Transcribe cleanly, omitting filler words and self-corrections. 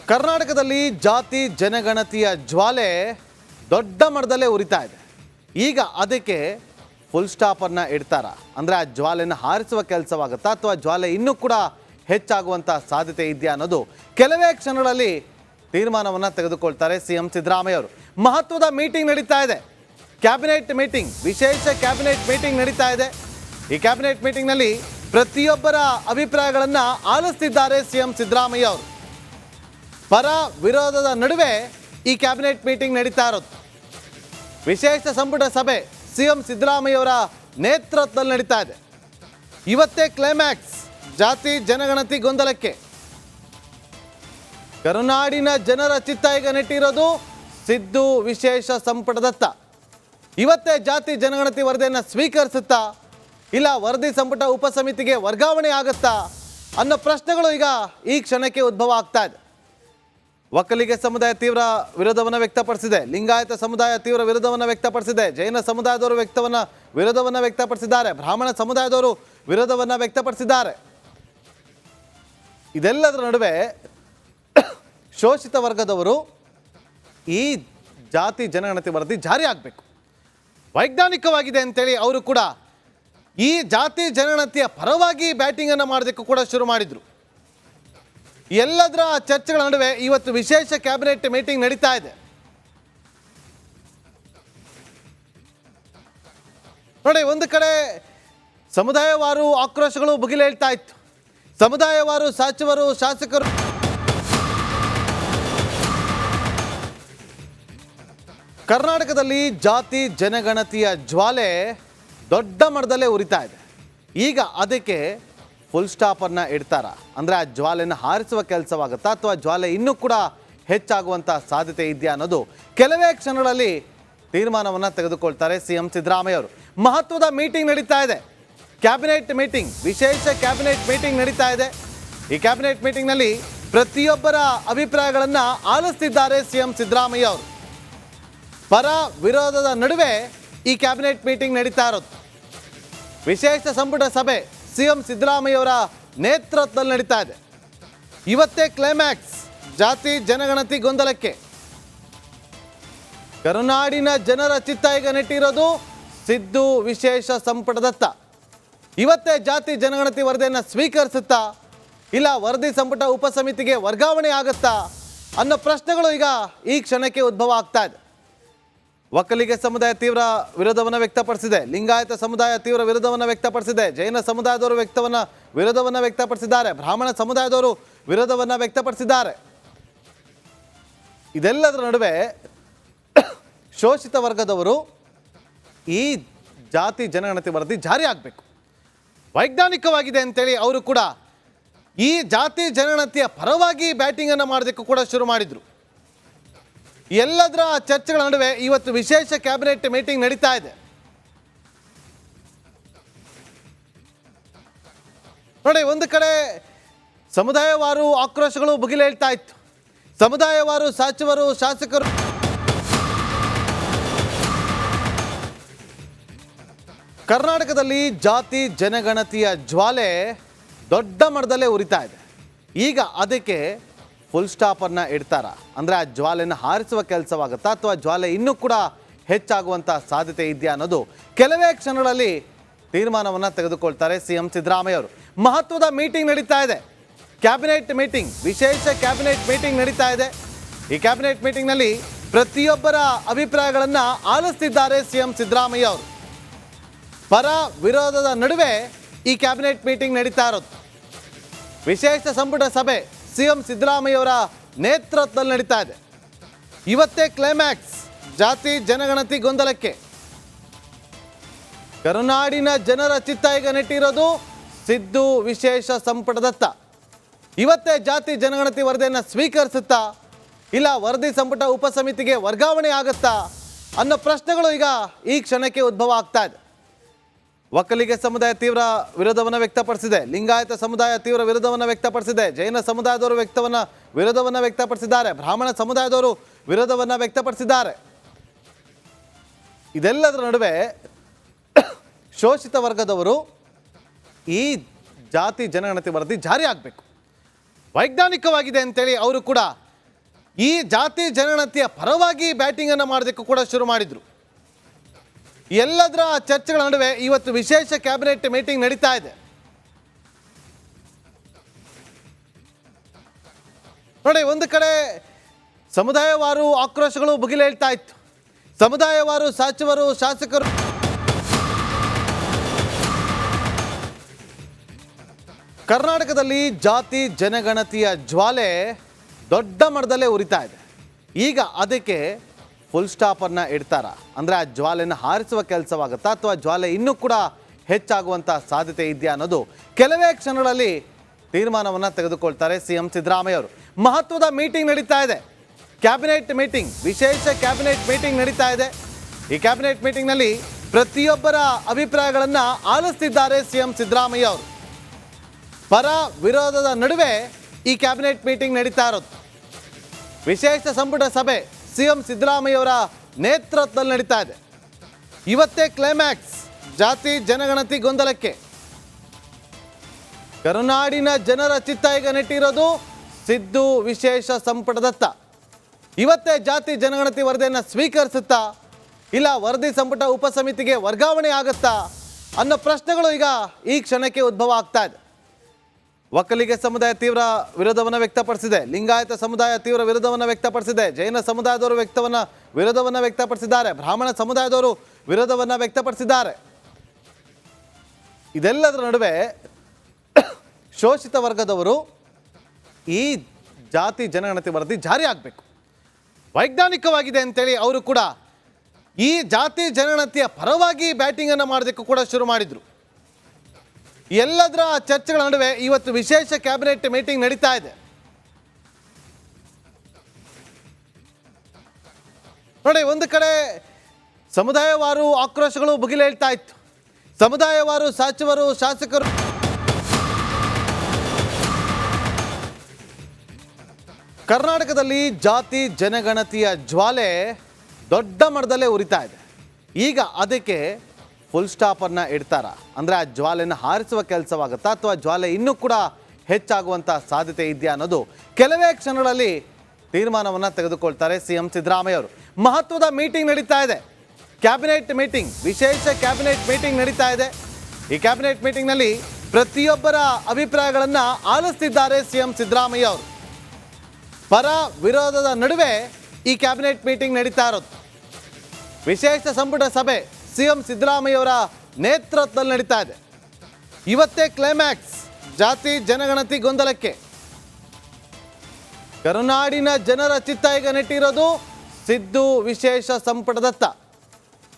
ಕರ್ನಾಟಕದಲ್ಲಿ ಜಾತಿ ಜನಗಣತಿಯ ಜ್ವಾಲೆ ದೊಡ್ಡ ಮಟ್ಟದಲ್ಲೇ ಉರಿತಾ ಇದೆ. ಈಗ ಅದಕ್ಕೆ ಫುಲ್ ಸ್ಟಾಪ್ ಅನ್ನು ಇಡ್ತಾರ ಅಂದರೆ ಆ ಜ್ವಾಲೆಯನ್ನು ಹಾರಿಸುವ ಕೆಲಸವಾಗುತ್ತಾ ಅಥವಾ ಜ್ವಾಲೆ ಇನ್ನೂ ಕೂಡ ಹೆಚ್ಚಾಗುವಂಥ ಸಾಧ್ಯತೆ ಇದೆಯಾ ಅನ್ನೋದು ಕೆಲವೇ ಕ್ಷಣಗಳಲ್ಲಿ ತೀರ್ಮಾನವನ್ನು ತೆಗೆದುಕೊಳ್ತಾರೆ ಸಿಎಂ ಸಿದ್ದರಾಮಯ್ಯ ಅವರು. ಮಹತ್ವದ ಮೀಟಿಂಗ್ ನಡೀತಾ ಇದೆ, ಕ್ಯಾಬಿನೆಟ್ ಮೀಟಿಂಗ್, ವಿಶೇಷ ಕ್ಯಾಬಿನೆಟ್ ಮೀಟಿಂಗ್ ನಡೀತಾ ಇದೆ. ಈ ಕ್ಯಾಬಿನೆಟ್ ಮೀಟಿಂಗ್ನಲ್ಲಿ ಪ್ರತಿಯೊಬ್ಬರ ಅಭಿಪ್ರಾಯಗಳನ್ನು ಆಲಿಸ್ತಿದ್ದಾರೆ ಸಿಎಂ ಸಿದ್ದರಾಮಯ್ಯ ಅವರು. ಪರ ವಿರೋಧದ ನಡುವೆ ಈ ಕ್ಯಾಬಿನೆಟ್ ಮೀಟಿಂಗ್ ನಡೀತಾ ಇರೋದು. ವಿಶೇಷ ಸಂಪುಟ ಸಭೆ ಸಿಎಂ ಸಿದ್ದರಾಮಯ್ಯ ಅವರ ನೇತೃತ್ವದಲ್ಲಿ ನಡೀತಾ ಇದೆ. ಇವತ್ತೇ ಕ್ಲೈಮ್ಯಾಕ್ಸ್ ಜಾತಿ ಜನಗಣತಿ ಗೊಂದಲಕ್ಕೆ. ಕರುನಾಡಿನ ಜನರ ಚಿತ್ತ ಈಗ ನೆಟ್ಟಿರೋದು ಸಿದ್ದು ವಿಶೇಷ ಸಂಪುಟದತ್ತ. ಇವತ್ತೇ ಜಾತಿ ಜನಗಣತಿ ವರದಿಯನ್ನು ಸ್ವೀಕರಿಸುತ್ತಾ ಇಲ್ಲ ವರದಿ ಸಂಪುಟ ಉಪಸಮಿತಿಗೆ ವರ್ಗಾವಣೆ ಆಗುತ್ತಾ ಅನ್ನೋ ಪ್ರಶ್ನೆಗಳು ಈಗ ಈ ಕ್ಷಣಕ್ಕೆ ಉದ್ಭವ ಆಗ್ತಾ ಇದೆ. ಒಕ್ಕಲಿಗ ಸಮುದಾಯ ತೀವ್ರ ವಿರೋಧವನ್ನು ವ್ಯಕ್ತಪಡಿಸಿದೆ, ಲಿಂಗಾಯತ ಸಮುದಾಯ ತೀವ್ರ ವಿರೋಧವನ್ನು ವ್ಯಕ್ತಪಡಿಸಿದೆ, ಜೈನ ಸಮುದಾಯದವರು ವಿರೋಧವನ್ನು ವ್ಯಕ್ತಪಡಿಸಿದ್ದಾರೆ, ಬ್ರಾಹ್ಮಣ ಸಮುದಾಯದವರು ವಿರೋಧವನ್ನು ವ್ಯಕ್ತಪಡಿಸಿದ್ದಾರೆ. ಇದೆಲ್ಲದರ ನಡುವೆ ಶೋಷಿತ ವರ್ಗದವರು ಈ ಜಾತಿ ಜನಗಣತಿ ವರದಿ ಜಾರಿ ಆಗಬೇಕು, ವೈಜ್ಞಾನಿಕವಾಗಿದೆ ಅಂತೇಳಿ ಅವರು ಕೂಡ ಈ ಜಾತಿ ಜನಗಣತಿಯ ಪರವಾಗಿ ಬ್ಯಾಟಿಂಗನ್ನು ಮಾಡೋದಕ್ಕೂ ಕೂಡ ಶುರು ಮಾಡಿದರು. ಎಲ್ಲದರ ಚರ್ಚೆಗಳ ನಡುವೆ ಇವತ್ತು ವಿಶೇಷ ಕ್ಯಾಬಿನೆಟ್ ಮೀಟಿಂಗ್ ನಡೀತಾ ಇದೆ. ನೋಡಿ, ಒಂದು ಕಡೆ ಸಮುದಾಯವಾರು ಆಕ್ರೋಶಗಳು ಭುಗಿಲೇಳ್ತಾ ಇತ್ತು. ಸಮುದಾಯವಾರು ಸಚಿವರು, ಶಾಸಕರು ಕರ್ನಾಟಕದಲ್ಲಿ ಜಾತಿ ಜನಗಣತಿಯ ಜ್ವಾಲೆ ದೊಡ್ಡ ಮಟ್ಟದಲ್ಲೇ ಉರಿತಾ ಇದೆ. ಈಗ ಅದಕ್ಕೆ ಫುಲ್ ಸ್ಟಾಪ್ ಅನ್ನು ಇಡ್ತಾರ ಅಂದರೆ ಆ ಜ್ವಾಲೆಯನ್ನು ಹಾರಿಸುವ ಕೆಲಸವಾಗುತ್ತಾ ಅಥವಾ ಜ್ವಾಲೆ ಇನ್ನೂ ಕೂಡ ಹೆಚ್ಚಾಗುವಂಥ ಸಾಧ್ಯತೆ ಇದೆಯಾ ಅನ್ನೋದು ಕೆಲವೇ ಕ್ಷಣಗಳಲ್ಲಿ ತೀರ್ಮಾನವನ್ನು ತೆಗೆದುಕೊಳ್ತಾರೆ ಸಿಎಂ ಸಿದ್ದರಾಮಯ್ಯ ಅವರು. ಮಹತ್ವದ ಮೀಟಿಂಗ್ ನಡೀತಾ ಇದೆ, ಕ್ಯಾಬಿನೆಟ್ ಮೀಟಿಂಗ್, ವಿಶೇಷ ಕ್ಯಾಬಿನೆಟ್ ಮೀಟಿಂಗ್ ನಡೀತಾ ಇದೆ. ಈ ಕ್ಯಾಬಿನೆಟ್ ಮೀಟಿಂಗ್ನಲ್ಲಿ ಪ್ರತಿಯೊಬ್ಬರ ಅಭಿಪ್ರಾಯಗಳನ್ನು ಆಲಿಸ್ತಿದ್ದಾರೆ ಸಿಎಂ ಸಿದ್ದರಾಮಯ್ಯ ಅವರು. ಪರ ವಿರೋಧದ ನಡುವೆ ಈ ಕ್ಯಾಬಿನೆಟ್ ಮೀಟಿಂಗ್ ನಡೀತಾ ಇರೋದು. ವಿಶೇಷ ಸಂಪುಟ ಸಭೆ ಸಿಎಂ ಸಿದ್ದರಾಮಯ್ಯ ಅವರ ನೇತೃತ್ವದಲ್ಲಿ ನಡೀತಾ ಇದೆ. ಇವತ್ತೇ ಕ್ಲೈಮ್ಯಾಕ್ಸ್ ಜಾತಿ ಜನಗಣತಿ ಗೊಂದಲಕ್ಕೆ. ಕರುನಾಡಿನ ಜನರ ಚಿತ್ತ ಈಗ ನೆಟ್ಟಿರೋದು ಸಿದ್ದು ವಿಶೇಷ ಸಂಪುಟದತ್ತ. ಇವತ್ತೇ ಜಾತಿ ಜನಗಣತಿ ವರದಿಯನ್ನು ಸ್ವೀಕರಿಸುತ್ತಾ ಇಲ್ಲ ವರದಿ ಸಂಪುಟ ಉಪಸಮಿತಿಗೆ ವರ್ಗಾವಣೆ ಆಗುತ್ತಾ ಅನ್ನೋ ಪ್ರಶ್ನೆಗಳು ಈಗ ಈ ಕ್ಷಣಕ್ಕೆ ಉದ್ಭವ ಆಗ್ತಾ ಇದೆ. ಒಕ್ಕಲಿಗ ಸಮುದಾಯ ತೀವ್ರ ವಿರೋಧವನ್ನು ವ್ಯಕ್ತಪಡಿಸಿದೆ, ಲಿಂಗಾಯತ ಸಮುದಾಯ ತೀವ್ರ ವಿರೋಧವನ್ನು ವ್ಯಕ್ತಪಡಿಸಿದೆ, ಜೈನ ಸಮುದಾಯದವರು ವಿರೋಧವನ್ನು ವ್ಯಕ್ತಪಡಿಸಿದ್ದಾರೆ, ಬ್ರಾಹ್ಮಣ ಸಮುದಾಯದವರು ವಿರೋಧವನ್ನು ವ್ಯಕ್ತಪಡಿಸಿದ್ದಾರೆ. ಇದೆಲ್ಲದರ ನಡುವೆ ಶೋಷಿತ ವರ್ಗದವರು ಈ ಜಾತಿ ಜನಗಣತಿ ವರದಿ ಜಾರಿ ಆಗಬೇಕು, ವೈಜ್ಞಾನಿಕವಾಗಿದೆ ಅಂತೇಳಿ ಅವರು ಕೂಡ ಈ ಜಾತಿ ಜನಗಣತಿಯ ಪರವಾಗಿ ಬ್ಯಾಟಿಂಗನ್ನು ಮಾಡೋದಕ್ಕೂ ಕೂಡ ಶುರು ಮಾಡಿದರು. ಎಲ್ಲದರ ಚರ್ಚೆಗಳ ನಡುವೆ ಇವತ್ತು ವಿಶೇಷ ಕ್ಯಾಬಿನೆಟ್ ಮೀಟಿಂಗ್ ನಡೀತಾ ಇದೆ. ನೋಡಿ, ಒಂದು ಕಡೆ ಸಮುದಾಯವಾರು ಆಕ್ರೋಶಗಳು ಭುಗಿಲೇಳ್ತಾ ಇತ್ತು. ಸಮುದಾಯವಾರು ಸಚಿವರು, ಶಾಸಕರು ಕರ್ನಾಟಕದಲ್ಲಿ ಜಾತಿ ಜನಗಣತಿಯ ಜ್ವಾಲೆ ದೊಡ್ಡ ಮಟ್ಟದಲ್ಲೇ ಉರಿತಾ ಇದೆ. ಈಗ ಅದಕ್ಕೆ ಫುಲ್ ಸ್ಟಾಪ್ ಅನ್ನು ಇಡ್ತಾರ ಅಂದರೆ ಆ ಜ್ವಾಲೆಯನ್ನು ಹಾರಿಸುವ ಕೆಲಸವಾಗುತ್ತಾ ಅಥವಾ ಜ್ವಾಲೆ ಇನ್ನೂ ಕೂಡ ಹೆಚ್ಚಾಗುವಂಥ ಸಾಧ್ಯತೆ ಇದೆಯಾ ಅನ್ನೋದು ಕೆಲವೇ ಕ್ಷಣಗಳಲ್ಲಿ ತೀರ್ಮಾನವನ್ನು ತೆಗೆದುಕೊಳ್ತಾರೆ ಸಿಎಂ ಸಿದ್ದರಾಮಯ್ಯ ಅವರು. ಮಹತ್ವದ ಮೀಟಿಂಗ್ ನಡೀತಾ ಇದೆ, ಕ್ಯಾಬಿನೆಟ್ ಮೀಟಿಂಗ್, ವಿಶೇಷ ಕ್ಯಾಬಿನೆಟ್ ಮೀಟಿಂಗ್ ನಡೀತಾ ಇದೆ. ಈ ಕ್ಯಾಬಿನೆಟ್ ಮೀಟಿಂಗ್ನಲ್ಲಿ ಪ್ರತಿಯೊಬ್ಬರ ಅಭಿಪ್ರಾಯಗಳನ್ನು ಆಲಿಸ್ತಿದ್ದಾರೆ ಸಿಎಂ ಸಿದ್ದರಾಮಯ್ಯ ಅವರು. ಪರ ವಿರೋಧದ ನಡುವೆ ಈ ಕ್ಯಾಬಿನೆಟ್ ಮೀಟಿಂಗ್ ನಡೀತಾ ಇರೋದು. ವಿಶೇಷ ಸಂಪುಟ ಸಭೆ ಸಿಎಂ ಸಿದ್ದರಾಮಯ್ಯ ಅವರ ನೇತೃತ್ವದಲ್ಲಿ ನಡೀತಾ ಇದೆ. ಇವತ್ತೇ ಕ್ಲೈಮ್ಯಾಕ್ಸ್ ಜಾತಿ ಜನಗಣತಿ ಗೊಂದಲಕ್ಕೆ. ಕರುನಾಡಿನ ಜನರ ಚಿತ್ತ ಈಗ ನೆಟ್ಟಿರೋದು ಸಿದ್ದು ವಿಶೇಷ ಸಂಪುಟದತ್ತ. ಇವತ್ತೇ ಜಾತಿ ಜನಗಣತಿ ವರದಿಯನ್ನು ಸ್ವೀಕರಿಸುತ್ತಾ ಇಲ್ಲ ವರದಿ ಸಂಪುಟ ಉಪಸಮಿತಿಗೆ ವರ್ಗಾವಣೆ ಆಗುತ್ತಾ ಅನ್ನೋ ಪ್ರಶ್ನೆಗಳು ಈಗ ಈ ಕ್ಷಣಕ್ಕೆ ಉದ್ಭವ ಆಗ್ತಾ ಇದೆ. ಒಕ್ಕಲಿಗ ಸಮುದಾಯ ತೀವ್ರ ವಿರೋಧವನ್ನು ವ್ಯಕ್ತಪಡಿಸಿದೆ, ಲಿಂಗಾಯತ ಸಮುದಾಯ ತೀವ್ರ ವಿರೋಧವನ್ನು ವ್ಯಕ್ತಪಡಿಸಿದೆ, ಜೈನ ಸಮುದಾಯದವರು ವಿರೋಧವನ್ನು ವ್ಯಕ್ತಪಡಿಸಿದ್ದಾರೆ, ಬ್ರಾಹ್ಮಣ ಸಮುದಾಯದವರು ವಿರೋಧವನ್ನು ವ್ಯಕ್ತಪಡಿಸಿದ್ದಾರೆ. ಇದೆಲ್ಲದರ ನಡುವೆ ಶೋಷಿತ ವರ್ಗದವರು ಈ ಜಾತಿ ಜನಗಣತಿ ವರದಿ ಜಾರಿ ಆಗಬೇಕು, ವೈಜ್ಞಾನಿಕವಾಗಿದೆ ಅಂತೇಳಿ ಅವರು ಕೂಡ ಈ ಜಾತಿ ಜನಗಣತಿಯ ಪರವಾಗಿ ಬ್ಯಾಟಿಂಗ್ ಅನ್ನು ಮಾಡೋದಕ್ಕೂ ಕೂಡ ಶುರು ಮಾಡಿದ್ರು. ಎಲ್ಲದರ ಚರ್ಚೆಗಳ ನಡುವೆ ಇವತ್ತು ವಿಶೇಷ ಕ್ಯಾಬಿನೆಟ್ ಮೀಟಿಂಗ್ ನಡೀತಾ ಇದೆ. ನೋಡಿ, ಒಂದು ಕಡೆ ಸಮುದಾಯವಾರು ಆಕ್ರೋಶಗಳು ಭುಗಿಲೇಳ್ತಾ ಇತ್ತು. ಸಮುದಾಯವಾರು ಸಚಿವರು, ಶಾಸಕರು ಕರ್ನಾಟಕದಲ್ಲಿ ಜಾತಿ ಜನಗಣತಿಯ ಜ್ವಾಲೆ ದೊಡ್ಡ ಮಟ್ಟದಲ್ಲೇ ಉರಿತಾ ಇದೆ. ಈಗ ಅದಕ್ಕೆ ಫುಲ್ ಸ್ಟಾಪನ್ನು ಇಡ್ತಾರ, ಅಂದರೆ ಆ ಜ್ವಾಲೆಯನ್ನು ಹಾರಿಸುವ ಕೆಲಸವಾಗುತ್ತಾ ಅಥವಾ ಜ್ವಾಲೆ ಇನ್ನೂ ಕೂಡ ಹೆಚ್ಚಾಗುವಂಥ ಸಾಧ್ಯತೆ ಇದೆಯಾ ಅನ್ನೋದು ಕೆಲವೇ ಕ್ಷಣಗಳಲ್ಲಿ ತೀರ್ಮಾನವನ್ನು ತೆಗೆದುಕೊಳ್ತಾರೆ ಸಿಎಂ ಸಿದ್ದರಾಮಯ್ಯ ಅವರು. ಮಹತ್ವದ ಮೀಟಿಂಗ್ ನಡೀತಾ ಇದೆ, ಕ್ಯಾಬಿನೆಟ್ ಮೀಟಿಂಗ್, ವಿಶೇಷ ಕ್ಯಾಬಿನೆಟ್ ಮೀಟಿಂಗ್ ನಡೀತಾ ಇದೆ. ಈ ಕ್ಯಾಬಿನೆಟ್ ಮೀಟಿಂಗ್ನಲ್ಲಿ ಪ್ರತಿಯೊಬ್ಬರ ಅಭಿಪ್ರಾಯಗಳನ್ನು ಆಲಿಸ್ತಿದ್ದಾರೆ ಸಿಎಂ ಸಿದ್ದರಾಮಯ್ಯ ಅವರು. ಪರ ವಿರೋಧದ ನಡುವೆ ಈ ಕ್ಯಾಬಿನೆಟ್ ಮೀಟಿಂಗ್ ನಡೀತಾ ಇರೋದು. ವಿಶೇಷ ಸಂಪುಟ ಸಭೆ ಸಿಎಂ ಸಿದ್ದರಾಮಯ್ಯ ಅವರ ನೇತೃತ್ವದಲ್ಲಿ ನಡೀತಾ ಇದೆ. ಇವತ್ತೇ ಕ್ಲೈಮ್ಯಾಕ್ಸ್ ಜಾತಿ ಜನಗಣತಿ ಗೊಂದಲಕ್ಕೆ. ಕರುನಾಡಿನ ಜನರ ಚಿತ್ತ ಈಗ ನೆಟ್ಟಿರೋದು ಸಿದ್ದು ವಿಶೇಷ ಸಂಪುಟದತ್ತ. ಇವತ್ತೇ ಜಾತಿ ಜನಗಣತಿ ವರದಿಯನ್ನು ಸ್ವೀಕರಿಸುತ್ತಾ ಇಲ್ಲ ವರದಿ ಸಂಪುಟ ಉಪಸಮಿತಿಗೆ ವರ್ಗಾವಣೆ ಆಗುತ್ತಾ ಅನ್ನೋ ಪ್ರಶ್ನೆಗಳು ಈಗ ಈ ಕ್ಷಣಕ್ಕೆ ಉದ್ಭವ ಆಗ್ತಾ ಇದೆ. ಒಕ್ಕಲಿಗ ಸಮುದಾಯ ತೀವ್ರ ವಿರೋಧವನ್ನು ವ್ಯಕ್ತಪಡಿಸಿದೆ, ಲಿಂಗಾಯತ ಸಮುದಾಯ ತೀವ್ರ ವಿರೋಧವನ್ನು ವ್ಯಕ್ತಪಡಿಸಿದೆ, ಜೈನ ಸಮುದಾಯದವರು ವಿರೋಧವನ್ನು ವ್ಯಕ್ತಪಡಿಸಿದ್ದಾರೆ, ಬ್ರಾಹ್ಮಣ ಸಮುದಾಯದವರು ವಿರೋಧವನ್ನು ವ್ಯಕ್ತಪಡಿಸಿದ್ದಾರೆ. ಇದೆಲ್ಲದರ ನಡುವೆ ಶೋಷಿತ ವರ್ಗದವರು ಈ ಜಾತಿ ಜನಗಣತಿ ವರದಿ ಜಾರಿ ಆಗಬೇಕು, ವೈಜ್ಞಾನಿಕವಾಗಿದೆ ಅಂತೇಳಿ ಅವರು ಕೂಡ ಈ ಜಾತಿ ಜನಗಣತಿಯ ಪರವಾಗಿ ಬ್ಯಾಟಿಂಗನ್ನು ಮಾಡೋದಕ್ಕೂ ಕೂಡ ಶುರು ಮಾಡಿದರು. ಎಲ್ಲದರ ಚರ್ಚೆಗಳ ನಡುವೆ ಇವತ್ತು ವಿಶೇಷ ಕ್ಯಾಬಿನೆಟ್ ಮೀಟಿಂಗ್ ನಡೀತಾ ಇದೆ. ನೋಡಿ, ಒಂದು ಕಡೆ ಸಮುದಾಯವಾರು ಆಕ್ರೋಶಗಳು ಭುಗಿಲೇಳ್ತಾ ಇತ್ತು. ಸಮುದಾಯವಾರು ಸಚಿವರು, ಶಾಸಕರು ಕರ್ನಾಟಕದಲ್ಲಿ ಜಾತಿ ಜನಗಣತಿಯ ಜ್ವಾಲೆ ದೊಡ್ಡ ಮಟ್ಟದಲ್ಲೇ ಉರಿತಾ ಇದೆ. ಈಗ ಅದಕ್ಕೆ ಫುಲ್ ಸ್ಟಾಪನ್ನು ಇಡ್ತಾರ, ಅಂದರೆ ಆ ಜ್ವಾಲೆಯನ್ನು ಹಾರಿಸುವ ಕೆಲಸವಾಗುತ್ತಾ ಅಥವಾ ಜ್ವಾಲೆ ಇನ್ನೂ ಕೂಡ ಹೆಚ್ಚಾಗುವಂಥ ಸಾಧ್ಯತೆ ಇದೆಯಾ ಅನ್ನೋದು ಕೆಲವೇ ಕ್ಷಣಗಳಲ್ಲಿ ತೀರ್ಮಾನವನ್ನು ತೆಗೆದುಕೊಳ್ತಾರೆ ಸಿಎಂ ಸಿದ್ದರಾಮಯ್ಯ ಅವರು. ಮಹತ್ವದ ಮೀಟಿಂಗ್ ನಡೀತಾ ಇದೆ, ಕ್ಯಾಬಿನೆಟ್ ಮೀಟಿಂಗ್, ವಿಶೇಷ ಕ್ಯಾಬಿನೆಟ್ ಮೀಟಿಂಗ್ ನಡೀತಾ ಇದೆ. ಈ ಕ್ಯಾಬಿನೆಟ್ ಮೀಟಿಂಗ್ನಲ್ಲಿ ಪ್ರತಿಯೊಬ್ಬರ ಅಭಿಪ್ರಾಯಗಳನ್ನು ಆಲಿಸ್ತಿದ್ದಾರೆ ಸಿಎಂ ಸಿದ್ದರಾಮಯ್ಯ ಅವರು. ಪರ ವಿರೋಧದ ನಡುವೆ ಈ ಕ್ಯಾಬಿನೆಟ್ ಮೀಟಿಂಗ್ ನಡೀತಾ ಇರೋದು. ವಿಶೇಷ ಸಂಪುಟ ಸಭೆ ಸಿಎಂ ಸಿದ್ದರಾಮಯ್ಯ ಅವರ ನೇತೃತ್ವದಲ್ಲಿ ನಡೀತಾ ಇದೆ. ಇವತ್ತೇ ಕ್ಲೈಮ್ಯಾಕ್ಸ್ ಜಾತಿ ಜನಗಣತಿ ಗೊಂದಲಕ್ಕೆ. ಕರುನಾಡಿನ ಜನರ ಚಿತ್ತ ಈಗ ನೆಟ್ಟಿರೋದು ಸಿದ್ದು ವಿಶೇಷ ಸಂಪುಟದತ್ತ.